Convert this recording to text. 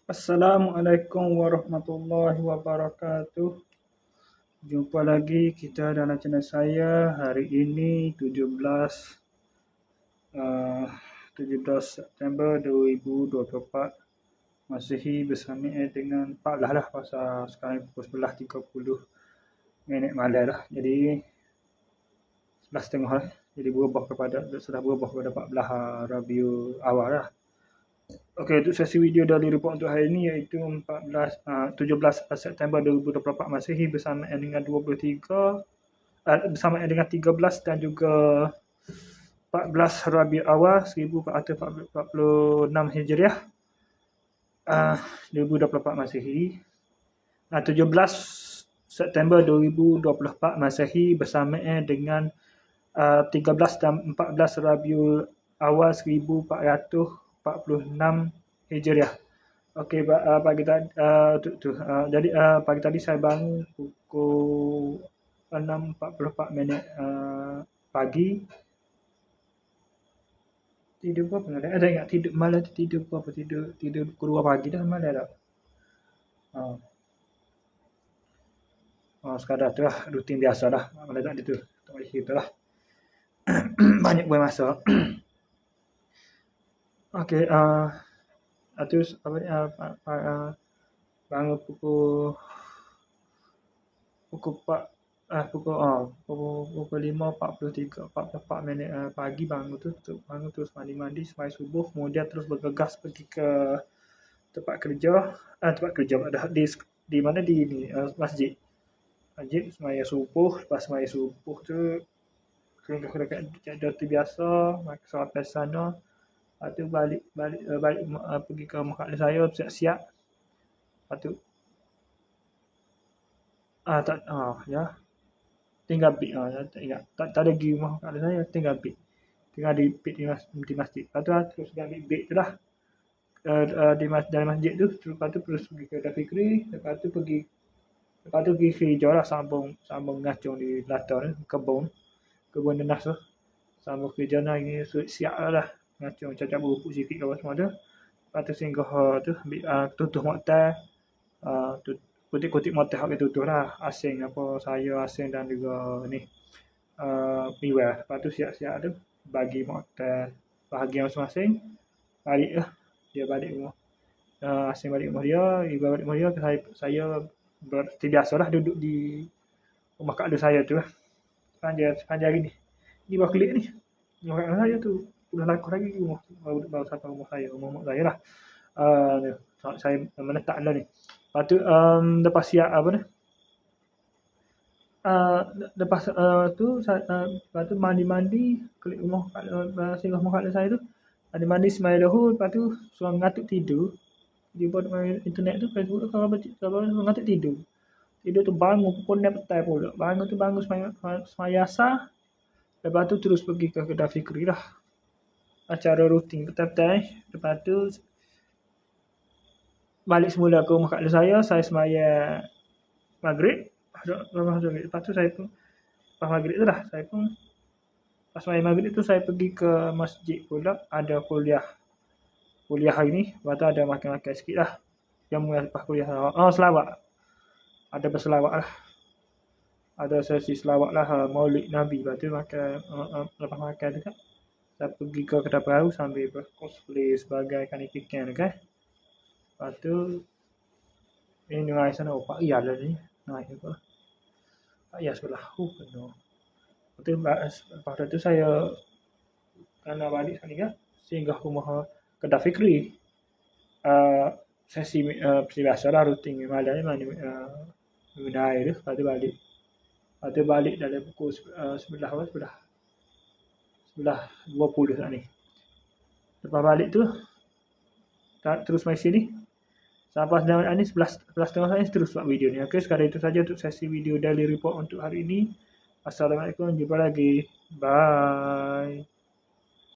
Assalamualaikum warahmatullahi wabarakatuh. Jumpa lagi kita dalam channel saya. Hari ini 17 September 2024 Masihi bersama dengan 14 lah, pasal sekarang pukul 11.30 malam lah. Jadi 11.30 lah. Jadi sudah berubah kepada 14 Rabiul Awal lah. Okey, untuk sesi video dari report untuk hari ini iaitu 17 September 2024 Masihi bersamaan dengan 13 dan juga 14 Rabiul Awal 1446 Hijriah 2024 Masihi. 17 September 2024 Masihi bersamaan dengan 13 dan 14 Rabiul Awal 1446 Hijriah. Okey, pagi tadi jadi pagi tadi saya bangun pukul 6.44 pagi. Tidur berapa malam? Ada ingat tidur malam tidur berapa? Tidur pukul 2 pagi dah malam dah. Sekadar tu lah, rutin biasa dah. Malam tak ada tu. Tak boleh cerita lah. Banyak buang masa. Okey, terus bangun pukul 5.44 pagi bangun terus mandi sembahyang subuh, kemudian terus bergegas pergi ke tempat kerja di mana di masjid sembahyang subuh. Lepas sembahyang subuh tu dekat jadual tu biasa sampai sana. Lepas tu balik pergi ke makhluk saya, siap-siap. Lepas tu tinggal bit tak ada pergi rumah makhluk saya, tinggal di bit di masjid. Lepas tu terus ambil bit tu lah dalam masjid tu. Lepas tu terus pergi ke Dafikri. Lepas tu pergi hijau lah, sambung ngacung di belakang kebun nenas tu. Sambung kerja nak ini siap lah ngacung cacat berupuk sikit ke semua tu. Lepas tu singgah tu ambil tutuh motor, kutip motor hak tutuh lah, asing apa saya asing dan juga ni piwal. Lepas tu siap-siap tu bagi motor bahagian masing-masing, balik lah. Dia balik rumah, asing balik rumah dia, ibu balik rumah dia. Saya seperti biasalah duduk di rumah kak saya tu lah sepanjang hari ni. Ni baru klik ni rumah kak saya tu, udah laku lagi rumah baru sampai rumah saya lah. Saya menetap lah ni. Lepas tu lepas siap apa ni, lepas tu mandi klik rumah singgah rumah kak saya tu, mandi sembahyang dahulu. Lepas tu suruh ngantuk tidur di buat internet tu, Facebook tu, kalau ngantuk tidur tu bangun pukul 6 petang pula. Bangun sembahyang asar. Lepas tu terus pergi ke kedai Fikri lah, acara rutin petang-petang. Lepas tu balik semula ke rumah kak saya sembahyang maghrib. Lepas tu saya pun lepas maghrib tu dah saya pun lepas sembahyang maghrib tu saya pergi ke masjid pula, ada kuliah hari ni. Lepas tu ada makan-makan sikit lah yang lepas kuliah. Selawat, ada berselawat lah, ada sesi selawat lah, maulid Nabi. Lepas tu lepas makan tu kan saya pergi ke kedai perahu sambil cosplay sebagai kanifikan kan. Lepas tu ini naik sana, Pak Riyal lah ni naik apa, Pak Riyal sebelah penuh. Lepas tu saya kena balik sini kan, singgah rumah kedai Fikri. Sesi biasa lah rutin malam ni mandi minum air tu. Lepas tu balik dalam pukul 11:20 saat ni. Lepas balik tu terus main sini sampai sejauh ni 11.30 saat ni terus buat video ni. Okey, sekadar itu saja untuk sesi video daily report untuk hari ini. Assalamualaikum, jumpa lagi, bye.